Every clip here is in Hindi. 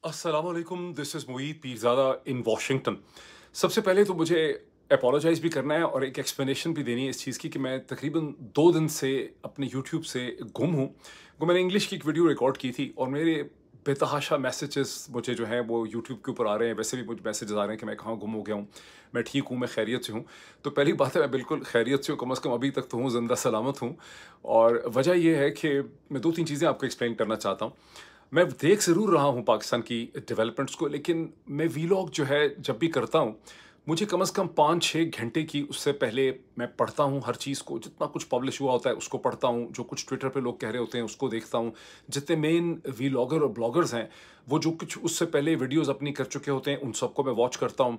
अस्सलाम वालेकुम, this is Moeed Pirzada in Washington. सबसे पहले तो मुझे एपोलोजाइज़ भी करना है और एक एक्सप्लेनेशन भी देनी है इस चीज़ की कि मैं तकरीबन 2 दिन से अपने यूट्यूब से गुम हूँ। वो मैंने इंग्लिश की एक वीडियो रिकॉर्ड की थी और मेरे बेतहाशा मैसेजेस मुझे जो हैं वो यूट्यूब के ऊपर आ रहे हैं। वैसे भी मुझे मैसेजेस आ रहे हैं कि मैं कहाँ गुम हो गया हूँ। मैं ठीक हूँ, मैं खैरियत से हूँ। तो पहली बात है, मैं बिल्कुल खैरियत से हूँ, कम से कम अभी तक तो हूँ, ज़िंदा सलामत हूँ। और वजह ये है कि मैं 2-3 चीज़ें आपको एक्सप्लेन करना चाहता हूँ। मैं देख ज़रूर रहा हूँ पाकिस्तान की डेवलपमेंट्स को, लेकिन मैं वीलॉग जो है जब भी करता हूँ, मुझे कम से कम 5-6 घंटे की उससे पहले मैं पढ़ता हूँ हर चीज़ को, जितना कुछ पब्लिश हुआ होता है उसको पढ़ता हूँ, जो कुछ ट्विटर पे लोग कह रहे होते हैं उसको देखता हूँ, जितने मेन वीलॉगर और ब्लॉगर्स हैं, वो जो कुछ उससे पहले वीडियोज़ अपनी कर चुके होते हैं, उन सबको मैं वॉच करता हूँ।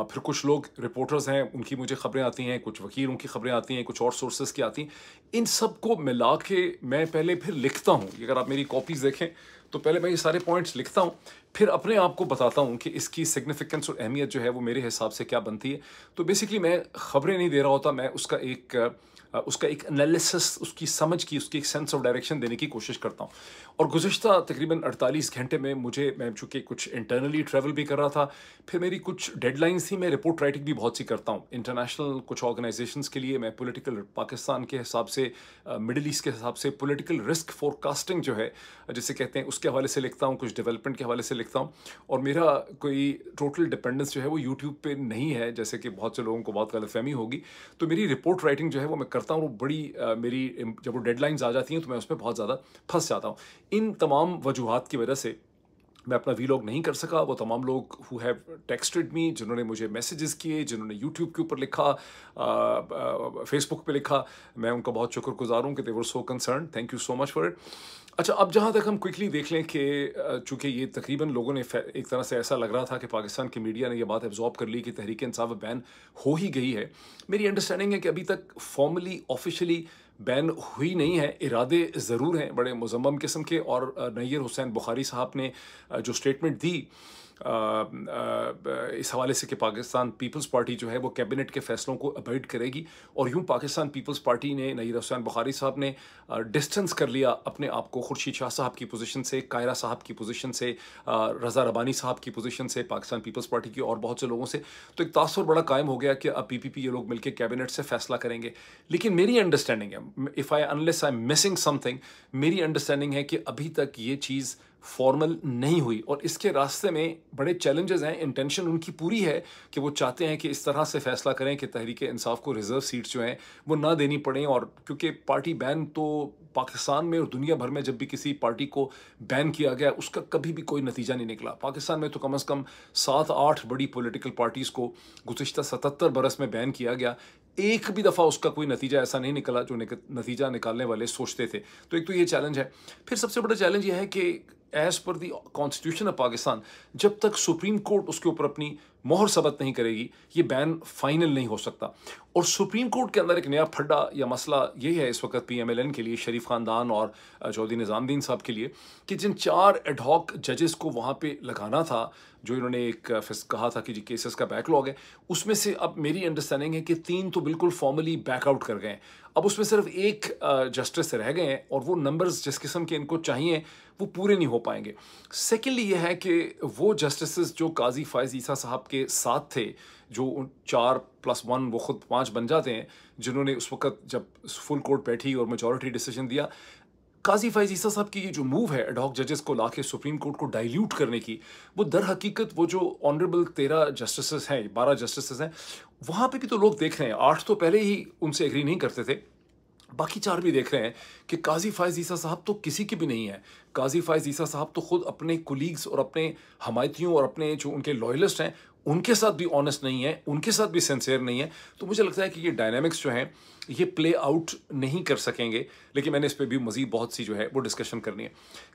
फिर कुछ लोग रिपोर्टर्स हैं, उनकी मुझे खबरें आती हैं, कुछ वकीलों की खबरें आती हैं, कुछ और सोर्सेज़ की आती हैं। इन सबको मिला के मैं पहले फिर लिखता हूँ। अगर आप मेरी कॉपीज़ देखें, तो पहले मैं ये सारे पॉइंट्स लिखता हूँ, फिर अपने आप को बताता हूँ कि इसकी सिग्निफिकेंस और अहमियत जो है वो मेरे हिसाब से क्या बनती है। तो बेसिकली मैं खबरें नहीं दे रहा होता, मैं उसका एक एनालिसिस, उसकी समझ की, उसकी एक सेंस ऑफ डायरेक्शन देने की कोशिश करता हूँ। और गुज़िश्ता तकरीबन 48 घंटे में मैं चूँकि कुछ इंटरनली ट्रैवल भी कर रहा था, फिर मेरी कुछ डेडलाइन्स थी। मैं रिपोर्ट राइटिंग भी बहुत सी करता हूँ। इंटरनेशनल कुछ ऑर्गनाइज़ेशंस के लिए मैं पॉलिटिकल पाकिस्तान के हिसाब से, मिडल ईस्ट के हिसाब से पॉलिटिकल रिस्क फोरकास्टिंग जो है, जिसे कहते हैं, उसके हवाले से लिखता हूँ, कुछ डेवलपमेंट के हवाले से लिखता हूँ। और मेरा कोई टोटल डिपेंडेंस जो है वो यूट्यूब पे नहीं है, जैसे कि बहुत से लोगों को बहुत गलतफ़हमी होगी। तो मेरी रिपोर्ट राइटिंग जो है वो मैं करता हूँ, वो बड़ी जब वो डेडलाइन्स आ जाती हैं तो मैं उसमें बहुत ज़्यादा फँस जाता हूँ। इन तमाम वजूहात की वजह से मैं अपना वीलॉग नहीं कर सका। वो तमाम लोग हु हैव टेक्स्टेड मी, जिन्होंने मुझे मैसेजेस किए, जिन्होंने यूट्यूब के ऊपर लिखा, फेसबुक पे लिखा, मैं उनका बहुत शुक्रगुज़ार हूँ कि they were so concerned. Thank you so much for it. अच्छा, अब जहाँ तक हम क्विकली देख लें कि चूँकि ये तकरीबन लोगों ने एक तरह से ऐसा लग रहा था कि पाकिस्तान की मीडिया ने ये बात एब्ज़ॉर्ब कर ली कि तहरीक-ए-इंसाफ बैन हो ही गई है। मेरी अंडरस्टैंडिंग है कि अभी तक फॉर्मली, ऑफ़िशियली बैन हुई नहीं है। इरादे ज़रूर हैं बड़े मुज़म्मम किस्म के। और नय्यर हुसैन बुखारी साहब ने जो स्टेटमेंट दी इस हवाले से कि पाकिस्तान पीपल्स पार्टी जो है वो कैबिनेट के फैसलों को अवॉइड करेगी, और यूँ पाकिस्तान पीपल्स पार्टी ने, नय्यर हुसैन बुखारी साहब ने डिस्टेंस कर लिया अपने आप को खुर्शीद शाह साहब की पोजीशन से, कायरा साहब की पोजीशन से, रज़ा रबानी साहब की पोजीशन से, पाकिस्तान पीपल्स पार्टी की और बहुत से लोगों से। तो एक तासुर बड़ा कायम हो गया कि अब पीपीपी ये लोग मिलकर कैबिनेट से फैसला करेंगे। लेकिन मेरी अंडरस्टैंडिंग है, if I unless I am missing something, मेरी अंडरस्टैंडिंग है कि अभी तक ये चीज़ फॉर्मल नहीं हुई और इसके रास्ते में बड़े चैलेंजेस हैं। इंटेंशन उनकी पूरी है कि वो चाहते हैं कि इस तरह से फैसला करें कि तहरीक-ए-इंसाफ को रिजर्व सीट्स जो हैं वो ना देनी पड़ें। और क्योंकि पार्टी बैन तो पाकिस्तान में और दुनिया भर में जब भी किसी पार्टी को बैन किया गया, उसका कभी भी कोई नतीजा नहीं निकला। पाकिस्तान में तो कम से कम 7-8 बड़ी पॉलिटिकल पार्टीज़ को गुज़िश्ता 77 बरस में बैन किया गया। एक भी दफ़ा उसका कोई नतीजा ऐसा नहीं निकला जो नतीजा निकालने वाले सोचते थे। तो एक तो ये चैलेंज है। फिर सबसे बड़ा चैलेंज ये है कि as per the constitution of Pakistan, जब तक सुप्रीम कोर्ट उसके ऊपर अपनी मोहर सबत नहीं करेगी, ये बैन फाइनल नहीं हो सकता। और सुप्रीम कोर्ट के अंदर एक नया फड्डा या मसला ये है इस वक्त पीएमएलएन के लिए, शरीफ खानदान और चौधरी निज़ामुद्दीन साहब के लिए, कि जिन 4 एडहॉक जजेस को वहाँ पे लगाना था, जो इन्होंने एक कहा था कि जी केसेस का बैकलॉग है, उसमें से अब मेरी अंडरस्टैंडिंग है कि 3 तो बिल्कुल फॉर्मली बैकआउट कर गए हैं। अब उसमें सिर्फ एक जस्टिस रह गए हैं और वो नंबर्स जिस किस्म के इनको चाहिए वो पूरे नहीं हो पाएंगे। सेकेंडली ये है कि वो जस्टिसेस जो काजी फ़ायज़ ईसा साहब के साथ थे, जो 4+1 वो खुद 5 बन जाते हैं, जिन्होंने उस वक़्त जब फुल कोर्ट बैठी और मेजॉरिटी डिसीजन दिया, काज़ी फ़ायज़ ईसा साहब की ये जो मूव है एडहॉक जजेस को लाके सुप्रीम कोर्ट को डाइल्यूट करने की, वो दर हकीकत वो जो ऑनरेबल 13 जस्टिसेस हैं, 12 जस्टिसेस हैं, वहाँ पे भी तो लोग देख रहे हैं। 8 तो पहले ही उनसे एग्री नहीं करते थे, बाकी 4 भी देख रहे हैं कि काज़ी फ़ायज़ ईसा साहब तो किसी के भी नहीं है। काज़ी फ़ायज़ ईसा साहब तो खुद अपने कोलीग्स और अपने हमायतियों और अपने जो उनके लॉयलिस्ट हैं, उनके साथ भी ऑनेस्ट नहीं है, उनके साथ भी सिंसियर नहीं है। तो मुझे लगता है कि ये डायनामिक्स जो हैं, ये प्ले आउट नहीं कर सकेंगे। लेकिन मैंने इस पे भी मज़ीद बहुत सी जो है वो डिस्कशन करनी है।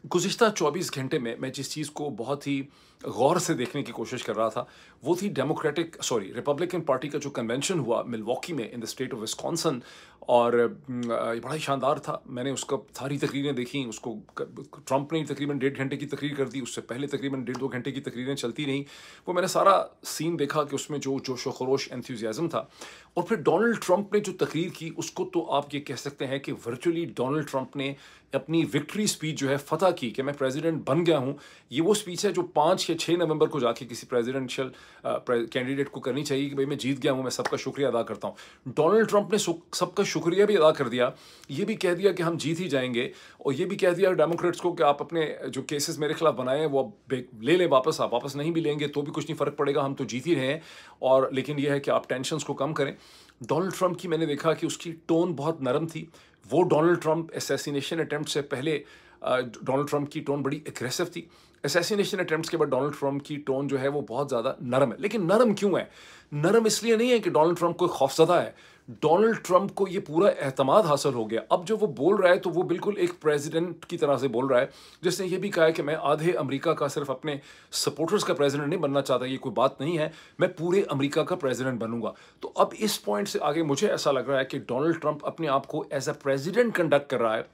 गुज़िश्ता 24 घंटे में मैं जिस चीज़ को बहुत ही गौर से देखने की कोशिश कर रहा था, वो थी रिपब्लिकन पार्टी का जो कन्वेंशन हुआ मिलवॉकी में in the state of Wisconsin. और ये बड़ा ही शानदार था। मैंने उसका सारी तकरीरें देखी। उसको ट्रंप ने तकरीबन 1.5 घंटे की तकरीर कर दी, उससे पहले तकरीबन 1.5-2 घंटे की तकरीरें चलती रहीं। वो मैंने सारा सीन देखा कि उसमें जो जोश व खरोश, एंथुसियाज़म था। और फिर डोनाल्ड ट्रंप ने जो तकरीर की, उसको तो आप ये कह सकते हैं कि वर्चुअली डोनाल्ड ट्रंप ने अपनी विक्ट्री स्पीच जो है फतह की कि मैं प्रेसिडेंट बन गया हूँ, ये वो स्पीच है जो 5 या 6 नवंबर को जाके किसी प्रेसिडेंशियल कैंडिडेट को करनी चाहिए कि भाई मैं जीत गया हूँ, मैं सबका शुक्रिया अदा करता हूँ। डोनाल्ड ट्रंप ने सबका शुक्रिया भी अदा कर दिया, ये भी कह दिया कि हम जीत ही जाएंगे, और ये भी कह दिया डेमोक्रेट्स को कि आप अपने जो केसेस मेरे खिलाफ बनाए हैं वो ले लें वापस, आप वापस नहीं भी लेंगे तो भी कुछ नहीं फ़र्क पड़ेगा, हम तो जीत ही रहे हैं, और लेकिन यह है कि आप टेंशन्स को कम करें। डोनाल्ड ट्रंप की मैंने देखा कि उसकी टोन बहुत नरम थी। वो डोनाल्ड ट्रंप असैसिनेशन अटेम्प्ट से पहले डोनाल्ड ट्रंप की टोन बड़ी एग्रेसिव थी। असैसिनेशन अटेम्प्ट्स के बाद डोनाल्ड ट्रंप की टोन जो है वो बहुत ज़्यादा नरम है। लेकिन नरम क्यों है? नरम इसलिए नहीं है कि डोनाल्ड ट्रंप कोई खौफजदा है। डोनाल्ड ट्रंप को ये पूरा एतमाद हासिल हो गया। अब जो वो बोल रहा है तो वो बिल्कुल एक प्रेसिडेंट की तरह से बोल रहा है, जिसने ये भी कहा है कि मैं आधे अमेरिका का सिर्फ अपने सपोर्टर्स का प्रेसिडेंट नहीं बनना चाहता, ये कोई बात नहीं है, मैं पूरे अमेरिका का प्रेसिडेंट बनूंगा। तो अब इस पॉइंट से आगे मुझे ऐसा लग रहा है कि डोनाल्ड ट्रंप अपने आप को एज अ प्रेसिडेंट कंडक्ट कर रहा है।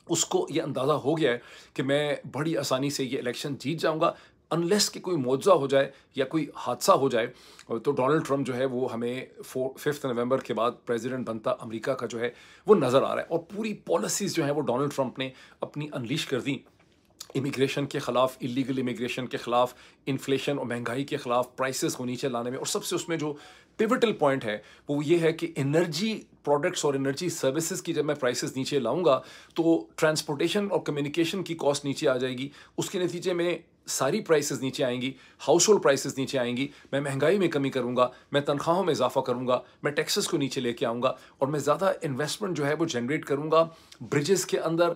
उसको ये अंदाज़ा हो गया है कि मैं बड़ी आसानी से ये इलेक्शन जीत जाऊंगा, अनलेस कि कोई मुआवजा हो जाए या कोई हादसा हो जाए। तो डोनाल्ड ट्रंप जो है वो हमें 5 नवंबर के बाद प्रेसिडेंट बनता अमेरिका का जो है वो नज़र आ रहा है। और पूरी पॉलिसीज़ जो है वो डोनाल्ड ट्रंप ने अपनी अनलीश कर दी, इमिग्रेशन के ख़िलाफ़, इलीगल इमिग्रेशन के ख़िलाफ़, इन्फ्लेशन और महंगाई के ख़िलाफ़, प्राइसेस को नीचे लाने में, और सबसे उसमें जो पिवटल पॉइंट है वो ये है कि एनर्जी प्रोडक्ट्स और एनर्जी सर्विसेज की जब मैं प्राइसेस नीचे लाऊंगा तो ट्रांसपोर्टेशन और कम्युनिकेशन की कॉस्ट नीचे आ जाएगी, उसके नतीजे में सारी प्राइसेस नीचे आएंगी, हाउस होल्ड प्राइसेस नीचे आएंगी, मैं महंगाई में कमी करूंगा, मैं तनख्वाहों में इजाफा करूंगा, मैं टैक्सेस को नीचे लेके आऊंगा, और मैं ज़्यादा इन्वेस्टमेंट जो है वो जनरेट करूंगा ब्रिजेस के अंदर,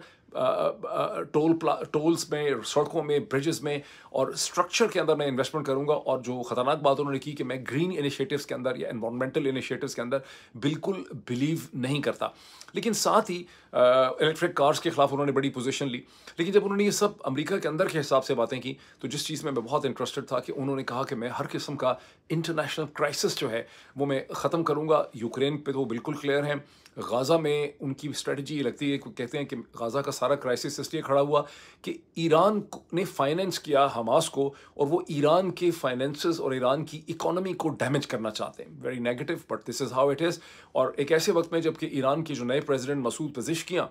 टोल्स में, सड़कों में, ब्रिजेस में, और स्ट्रक्चर के अंदर मैं इन्वेस्टमेंट करूंगा। और जो ख़तरनाक बात उन्होंने की कि मैं ग्रीन इनिशिएटिव्स के अंदर या एनवायरमेंटल इनिशिएटिव्स के अंदर बिल्कुल बिलीव नहीं करता। लेकिन साथ ही इलेक्ट्रिक कार्स के खिलाफ उन्होंने बड़ी पोजीशन ली। लेकिन जब उन्होंने ये सब अमेरिका के अंदर के हिसाब से बातें की, तो जिस चीज़ में मैं बहुत इंटरेस्टेड था कि उन्होंने कहा कि मैं हर किस्म का इंटरनेशनल क्राइसिस जो है वो मैं ख़त्म करूँगा। यूक्रेन पे तो वो बिल्कुल क्लियर हैं। गाज़ा में उनकी स्ट्रेटजी ये लगती है कि कहते हैं कि गाज़ा का सारा क्राइसिस इसलिए खड़ा हुआ कि ईरान ने फाइनेंस किया हमास को, और वो ईरान के फाइनेंसेस और ईरान की इकोनॉमी को डैमेज करना चाहते हैं। Very negative, but this is how it is. और एक ऐसे वक्त में जबकि ईरान के जो नए प्रेसिडेंट मसूद पज़ेश्कियां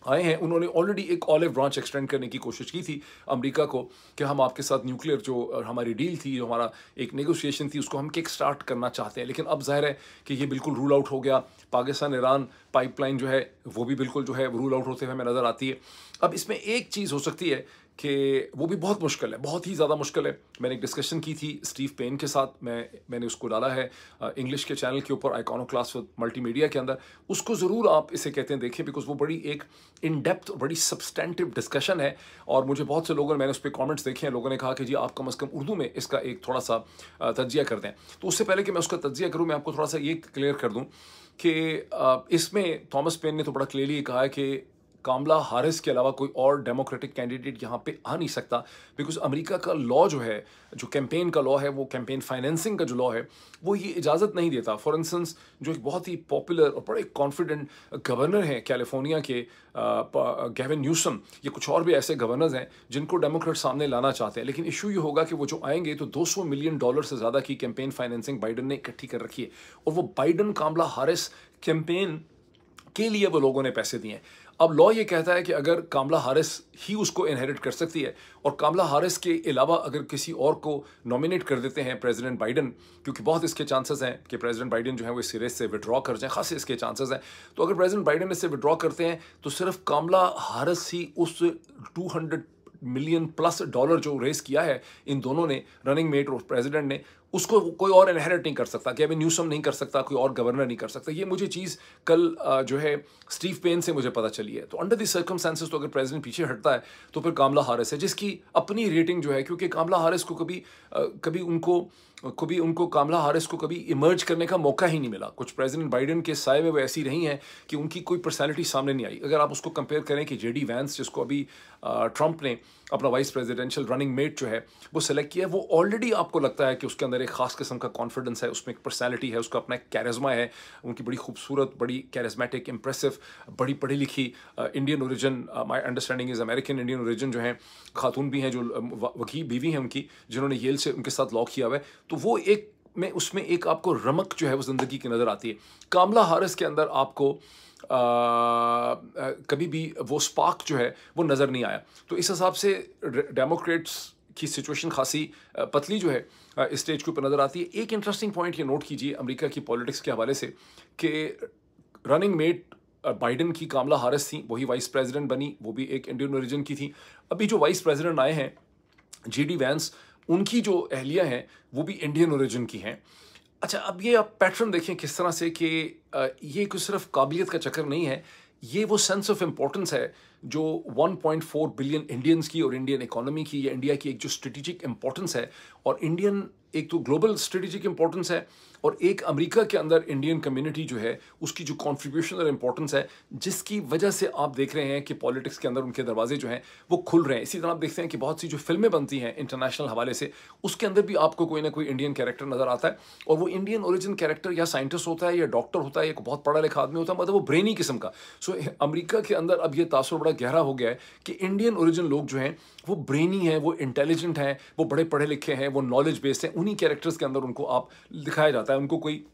आए हैं, उन्होंने ऑलरेडी एक ऑलिव ब्रांच एक्सटेंड करने की कोशिश की थी अमेरिका को कि हम आपके साथ न्यूक्लियर जो हमारी डील थी, जो हमारा एक नेगोशिएशन थी, उसको हम किक स्टार्ट करना चाहते हैं। लेकिन अब जाहिर है कि ये बिल्कुल रूल आउट हो गया। पाकिस्तान ईरान पाइपलाइन जो है वो भी बिल्कुल जो है रूल आउट होते हुए हमें नज़र आती है। अब इसमें एक चीज़ हो सकती है कि वो भी बहुत मुश्किल है, बहुत ही ज़्यादा मुश्किल है। मैंने एक डिस्कशन की थी स्टीव पेन के साथ, मैंने उसको डाला है इंग्लिश के चैनल के ऊपर, आइकॉनोक्लास्ट विद मल्टीमीडिया के अंदर। उसको ज़रूर आप इसे कहते हैं देखें, बिकॉज वो बड़ी एक इन डेप्थ और बड़ी सब्सटेंटिव डिस्कशन है। और मुझे बहुत से लोगों ने, मैंने उस पर कॉमेंट्स देखे हैं, लोगों ने कहा कि जी आप कम अज़ कम उर्दू में इसका एक थोड़ा सा तज्जिया कर दें। तो उससे पहले कि मैं उसका तज्जिया करूँ, मैं आपको थोड़ा सा ये क्लियर कर दूँ कि इसमें थॉमस पेन ने तो बड़ा क्लियरली कहा है कि कामला हारिस के अलावा कोई और डेमोक्रेटिक कैंडिडेट यहाँ पे आ नहीं सकता, बिकॉज अमेरिका का लॉ जो है, जो कैंपेन का लॉ है, वो कैंपेन फाइनेंसिंग का जो लॉ है, वो ये इजाज़त नहीं देता। फॉर इंस्टेंस जो एक बहुत ही पॉपुलर और बड़े कॉन्फिडेंट गवर्नर हैं कैलिफोर्निया के, गेविन न्यूसम, ये कुछ और भी ऐसे गवर्नर्स हैं जिनको डेमोक्रेट सामने लाना चाहते हैं। लेकिन इशू ये होगा कि वो जो आएंगे तो $200 मिलियन से ज़्यादा की कैंपेन फाइनेंसिंग बाइडन ने इकट्ठी कर रखी है, और वो बाइडन कामला हारिस कैंपेन के लिए वो लोगों ने पैसे दिए हैं। अब लॉ ये कहता है कि अगर कामला हारिस ही उसको इनहेरिट कर सकती है, और कामला हारिस के अलावा अगर किसी और को नॉमिनेट कर देते हैं प्रेसिडेंट बाइडन, क्योंकि बहुत इसके चांसेस हैं कि प्रेसिडेंट बाइडन जो है वो इस रेस से विड्रॉ कर जाए, खासे इसके चांसेस हैं। तो अगर प्रेसिडेंट बाइडन इससे विड्रॉ करते हैं तो सिर्फ कामला हारिस ही उस $200 मिलियन प्लस जो रेस किया है इन दोनों ने, रनिंग मेट और प्रेसिडेंट ने, उसको कोई और इनहेरिट नहीं कर सकता, गेविन न्यूसम नहीं कर सकता, कोई और गवर्नर नहीं कर सकता। ये मुझे चीज़ कल जो है स्टीव पेन से मुझे पता चली है। तो अंडर द सर्कमस्टेंसेस तो अगर प्रेसिडेंट पीछे हटता है तो फिर कामला हारिस है, जिसकी अपनी रेटिंग जो है, क्योंकि कामला हारिस को कभी उनको कामला हारिस को कभी इमर्ज करने का मौका ही नहीं मिला। कुछ प्रेसिडेंट बाइडन के साए में वो ऐसी रही हैं कि उनकी कोई पर्सनैलिटी सामने नहीं आई। अगर आप उसको कंपेयर करें कि जेडी वैंस, जिसको अभी ट्रंप ने अपना वाइस प्रेसिडेंशियल रनिंग मेट जो है वो सेलेक्ट किया है, वो ऑलरेडी आपको लगता है कि उसके अंदर एक खास किस्म का कॉन्फिडेंस है, उसमें एक पर्सनैलिटी है, उसका अपना एक कैरिज्मा है, उनकी बड़ी खूबसूरत, बड़ी कैरिज्मेटिक, इंप्रेसिव, बड़ी पढ़ी लिखी, Indian origin, my understanding is American Indian origin जो है, खातून भी हैं जो वकील बीवी हैं उनकी, जिन्होंने येल से उनके साथ लॉ किया हुआ है। तो वो एक में उसमें एक आपको रमक जो है वो ज़िंदगी की नज़र आती है। कामला हारिस के अंदर आपको कभी भी वो स्पार्क जो है वो नज़र नहीं आया। तो इस हिसाब से डेमोक्रेट्स की सिचुएशन खासी पतली जो है इस स्टेज के ऊपर नज़र आती है। एक इंटरेस्टिंग पॉइंट ये नोट कीजिए अमेरिका की पॉलिटिक्स के हवाले से कि रनिंग मेट बाइडन की कामला हारिस थी, वही वाइस प्रेसिडेंट बनी, वो भी एक इंडियन ओरिजिन की थी। अभी जो वाइस प्रेसिडेंट आए हैं JD वैंस, उनकी जो अहलिया हैं वो भी इंडियन ओरिजिन की हैं। अच्छा, अब ये आप पैटर्न देखें किस तरह से कि ये कुछ सिर्फ काबिलियत का चक्कर नहीं है, ये वो सेंस ऑफ इम्पोर्टेंस है जो 1.4 बिलियन इंडियंस की और इंडियन इकोनॉमी की या इंडिया की एक जो स्ट्रेटेजिक इंपॉर्टेंस है, और इंडियन एक तो ग्लोबल स्ट्रेटेजिक इंपॉर्टेंस है और एक अमेरिका के अंदर इंडियन कम्युनिटी जो है उसकी जो कॉन्ट्रीब्यूशन और इंपॉर्टेंस है, जिसकी वजह से आप देख रहे हैं कि पॉलिटिक्स के अंदर उनके दरवाजे जो हैं वो खुल रहे हैं। इसी तरह आप देखते हैं कि बहुत सी जो फिल्में बनती हैं इंटरनेशनल हवाले से, उसके अंदर भी आपको कोई ना कोई इंडियन कैरेक्टर नजर आता है, और वो इंडियन ओरिजिन कैरेक्टर या साइंटिस्ट होता है या डॉक्टर होता है या बहुत पढ़ा लिखा आदमी होता है, मतलब वो ब्रेनी किस्म का। सो अमेरिका के अंदर अब ये तासुर बड़ा गहरा हो गया है कि इंडियन ओरिजिन लोग जो हैं वो ब्रेनी हैं, वो इंटेलिजेंट हैं, वो बड़े पढ़े लिखे हैं, वो नॉलेज बेस्ड हैं। उन्हीं कैरेक्टर्स के अंदर उनको आप दिखाया जाता है, उनको कोई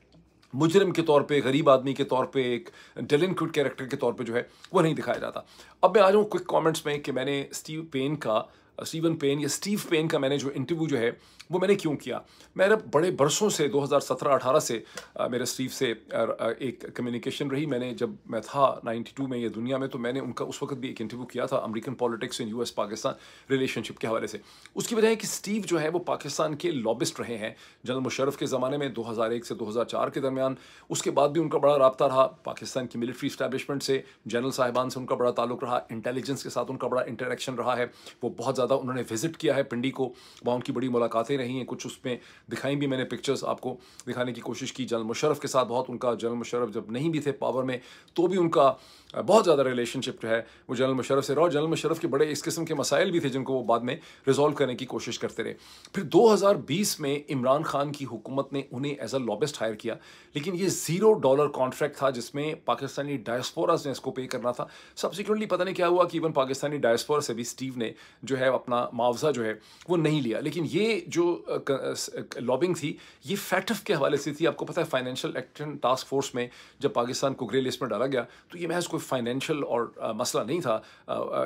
मुजरिम के तौर पे, गरीब आदमी के तौर पे, एक डेलिंक्विट कैरेक्टर के तौर पे जो है वो नहीं दिखाया जाता। अब मैं आ जाऊँ क्विक कमेंट्स में कि मैंने स्टीवन पेन या स्टीव पेन का मैंने जो इंटरव्यू जो है वो मैंने क्यों किया। मेरा बड़े बरसों से 2017-18 से मेरे स्टीव से एक कम्युनिकेशन रही। मैंने जब मैं था 92 में ये दुनिया में, तो मैंने उनका उस वक्त भी एक इंटरव्यू किया था American politics in US Pakistan relationship के हवाले से। उसकी वजह है कि स्टीव जो है वो पाकिस्तान के लॉबिस्ट रहे हैं जनरल मुशर्रफ के ज़माने में 2001 से 2004 के दरमियान। उसके बाद भी उनका बड़ा रब्ता रहा पाकिस्तान की मिलिट्री इस्टेब्लिशमेंट से, जनरल साहिबान से उनका बड़ा ताल्लुक रहा, इंटेलिजेंस के साथ उनका बड़ा इंटरेक्शन रहा है। वो बहुत ज़्यादा उन्होंने विजिट किया है पिंडी को, वहाँ उनकी बड़ी मुलाकातें रही हैं, कुछ उसमें दिखाई भी, मैंने पिक्चर्स आपको दिखाने की कोशिश की। जनरल मुशर्रफ के साथ बहुत उनका, जनरल मुशर्रफ जब नहीं भी थे पावर में तो भी उनका बहुत ज़्यादा रिलेशनशिप जो है वो जनरल मुशर्रफ से रहा, और जनरल मुशर्रफ के बड़े इस किस्म के मसाइल भी थे जिनको वो बाद में रिजॉल्व करने की कोशिश करते रहे। फिर 2020 में इमरान खान की हुकूमत ने उन्हें एज अ लॉबिस्ट हायर किया, लेकिन ये $0 कॉन्ट्रैक्ट था जिसमें पाकिस्तानी डायस्पोरा ने इसको पे करना था। सब्सिक्वेंटली पता नहीं क्या हुआ कि इवन पाकिस्तानी डायस्पोरा से भी स्टीव ने जो है अपना मुआवजा जो है वो नहीं लिया। लेकिन ये जो लॉबिंग थी ये फैटफ के हवाले से थी। आपको पता है फाइनेंशियल एक्शन टास्क फोर्स में जब पाकिस्तान को ग्रे लिस्ट में डाला गया तो ये महज कोई फाइनेंशियल और मसला नहीं था,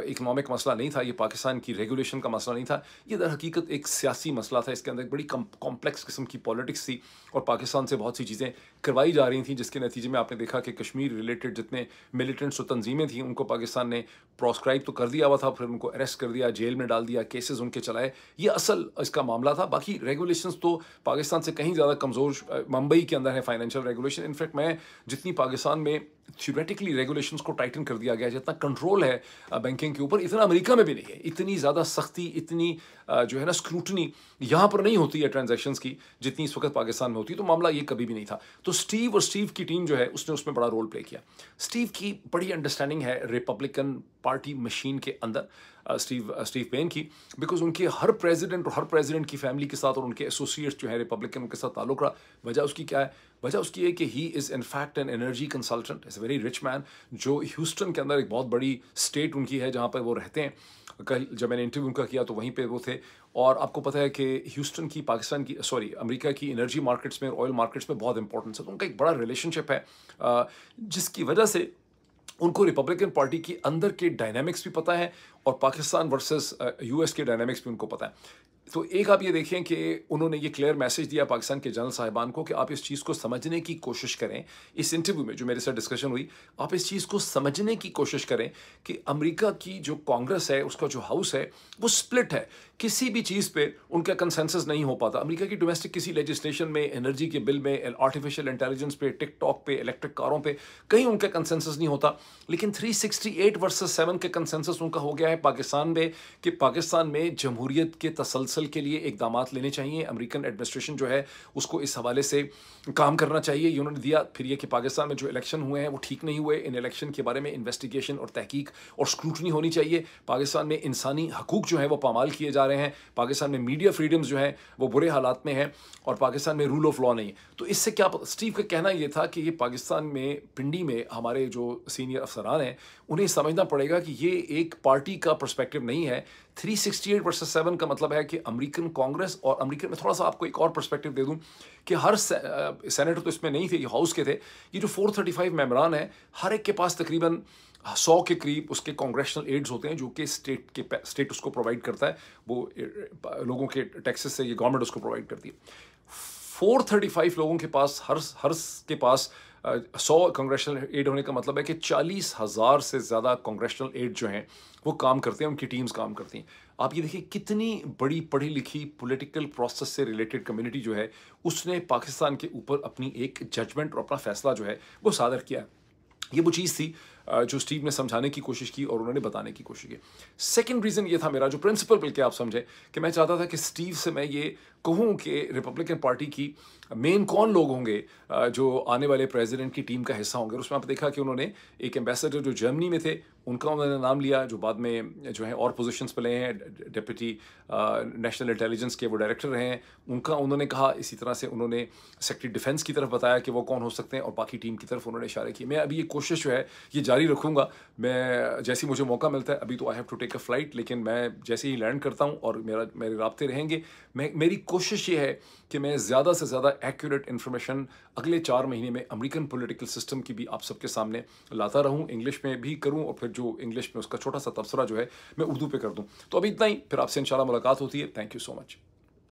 इकोनॉमिक मसला नहीं था, ये पाकिस्तान की रेगुलेशन का मसला नहीं था, ये दर हकीकत एक सियासी मसला था। इसके अंदर एक बड़ी कॉम्प्लेक्स किस्म की पॉलिटिक्स थी और पाकिस्तान से बहुत सी चीज़ें करवाई जा रही थी, जिसके नतीजे में आपने देखा कि कश्मीर रिलेटेड जितने मिलिटेंट्स और तंजीमें थी उनको पाकिस्तान ने प्रोस्क्राइब तो कर दिया हुआ था, फिर उनको अरेस्ट कर दिया, जेल में डाल दिया, केसेस उनके चलाए। ये असल इसका मामला था। बाकी रेगुलेशंस तो पाकिस्तान से कहीं ज़्यादा कमज़ोर मुंबई के अंदर है फाइनेंशियल रेगुलेशन। इनफैक्ट मैं जितनी पाकिस्तान में थ्योरेटिकली रेगुलेशंस को टाइटन कर दिया गया, जितना कंट्रोल है बैंकिंग के ऊपर, इतना अमेरिका में भी नहीं है। इतनी ज़्यादा सख्ती, इतनी जो है ना स्क्रूटनी यहाँ पर नहीं होती है ट्रांजैक्शंस की जितनी इस वक्त पाकिस्तान में होती है। तो मामला ये कभी भी नहीं था। तो स्टीव और स्टीव की टीम जो है उसने उसमें बड़ा रोल प्ले किया। स्टीव की बड़ी अंडरस्टैंडिंग है रिपब्लिकन पार्टी मशीन के अंदर स्टीव पेन की, बिकॉज उनके हर प्रेसिडेंट और हर प्रेसिडेंट की फैमिली के साथ और उनके एसोसिएट्स जो है रिपब्लिकन, उनके साथ ताल्लुक रहा। वजह उसकी क्या है? वजह उसकी है कि he is in fact an energy consultant, is a very rich man, जो ह्यूस्टन के अंदर एक बहुत बड़ी स्टेट उनकी है जहाँ पर वो रहते हैं। कल जब मैंने इंटरव्यू उनका किया तो वहीं पे वो थे। और आपको पता है कि ह्यूस्टन की अमेरिका की एनर्जी मार्केट्स में, ऑयल मार्केट्स में बहुत इंपॉर्टेंस है। तो उनका एक बड़ा रिलेशनशिप है जिसकी वजह से उनको रिपब्लिकन पार्टी के अंदर के डायनामिक्स भी पता है और पाकिस्तान वर्सेस US के डायनामिक्स भी उनको पता है। तो एक आप ये देखें कि उन्होंने ये क्लियर मैसेज दिया पाकिस्तान के जनरल साहिबान को कि आप इस चीज़ को समझने की कोशिश करें। इस इंटरव्यू में जो मेरे साथ डिस्कशन हुई, आप इस चीज़ को समझने की कोशिश करें कि अमेरिका की जो कांग्रेस है, उसका जो हाउस है, वो स्प्लिट है। किसी भी चीज़ पे उनका कंसेंसस नहीं हो पाता। अमेरिका की डोमेस्टिक किसी लेजिस्लेशन में, एनर्जी के बिल में, आर्टिफिशियल इंटेलिजेंस पे, टिकटॉक पे, इलेक्ट्रिक कारों पे कहीं उनका कंसेंसस नहीं होता। लेकिन 368 वर्सेस 7 के कंसेंसस उनका हो गया है पाकिस्तान में कि पाकिस्तान में जमहूरियत के तसलसल के लिए इकदाम लेने चाहिए। अमेरिकन एडमिनिस्ट्रेशन जो है उसको इस हवाले से काम करना चाहिए। ये उन्होंने दिया। फिर ये कि पाकिस्तान में जो इलेक्शन हुए हैं वो ठीक नहीं हुए, इन इलेक्शन के बारे में इन्वेस्टिगेशन और तहकीक और स्क्रूटनी होनी चाहिए। पाकिस्तान में इंसानी हकूक जो है वो पामाल किए जा रहे हैं। रहे हैं, पाकिस्तान में मीडिया फ्रीडम्स जो हैं वो बुरे हालात में हैं और पाकिस्तान में रूल ऑफ लॉ नहीं है। तो इससे क्या स्टीव का कहना ये था कि ये पाकिस्तान में पिंडी में हमारे जो सीनियर अफसरान हैं उन्हें समझना पड़ेगा कि ये एक पार्टी का पर्सपेक्टिव नहीं है। 368 वर्सेस 7 का मतलब है कि अमेरिकन कांग्रेस, और अमेरिकन में थोड़ा सा आपको एक और पर्सपेक्टिव दे दूं कि हर सेनेटर तो इसमें नहीं थे, ये हाउस के थे, ये जो 435 मेंबरान हैं हर एक के पास तकरीबन 100 के करीब उसके कांग्रेशनल एड्स होते हैं जो कि स्टेट उसको प्रोवाइड करता है, वो लोगों के टैक्सेस से ये गवर्नमेंट उसको प्रोवाइड करती है। 435 लोगों के पास हर के पास 100 कांग्रेशनल एड होने का मतलब है कि 40,000 से ज़्यादा कांग्रेशनल एड जो हैं वो काम करते हैं, उनकी टीम्स काम करती हैं। आप ये देखिए कितनी बड़ी पढ़ी लिखी पॉलिटिकल प्रोसेस से रिलेटेड कम्युनिटी जो है उसने पाकिस्तान के ऊपर अपनी एक जजमेंट और अपना फैसला जो है वो सादर किया। ये वो चीज़ थी जो स्टीव ने समझाने की कोशिश की और उन्होंने बताने की कोशिश की। सेकंड रीज़न ये था मेरा जो प्रिंसिपल, बल्कि आप समझे कि मैं चाहता था कि स्टीव से मैं ये कहूँ कि रिपब्लिकन पार्टी की मेन कौन लोग होंगे जो आने वाले प्रेसिडेंट की टीम का हिस्सा होंगे। उसमें आप देखा कि उन्होंने एक एम्बेसडर जो जर्मनी में थे उनका उन्होंने नाम लिया, जो बाद में जो है और पोजीशंस पे ले हैं, डिप्टी नेशनल इंटेलिजेंस के वो डायरेक्टर रहे हैं, उनका उन्होंने कहा। इसी तरह से उन्होंने सेक्रेटरी डिफेंस की तरफ बताया कि वो कौन हो सकते हैं और बाकी टीम की तरफ उन्होंने इशारे किए। मैं अभी ये कोशिश जो है ये जारी रखूँगा। मैं जैसे ही मुझे मौका मिलता है, अभी तो I have to take a flight, लेकिन मैं जैसे ही लैंड करता हूँ और मेरे राब्ते रहेंगे, मेरी कोशिश ये है कि मैं ज़्यादा से ज़्यादा एक्यूरेट इन्फॉर्मेशन अगले 4 महीने में अमेरिकन पॉलिटिकल सिस्टम की भी आप सबके सामने लाता रहूँ, इंग्लिश में भी करूँ और फिर जो इंग्लिश में उसका छोटा सा तबसरा जो है मैं उर्दू पे कर दूँ। तो अभी इतना ही, फिर आपसे इंशाल्लाह मुलाकात होती है। Thank you so much.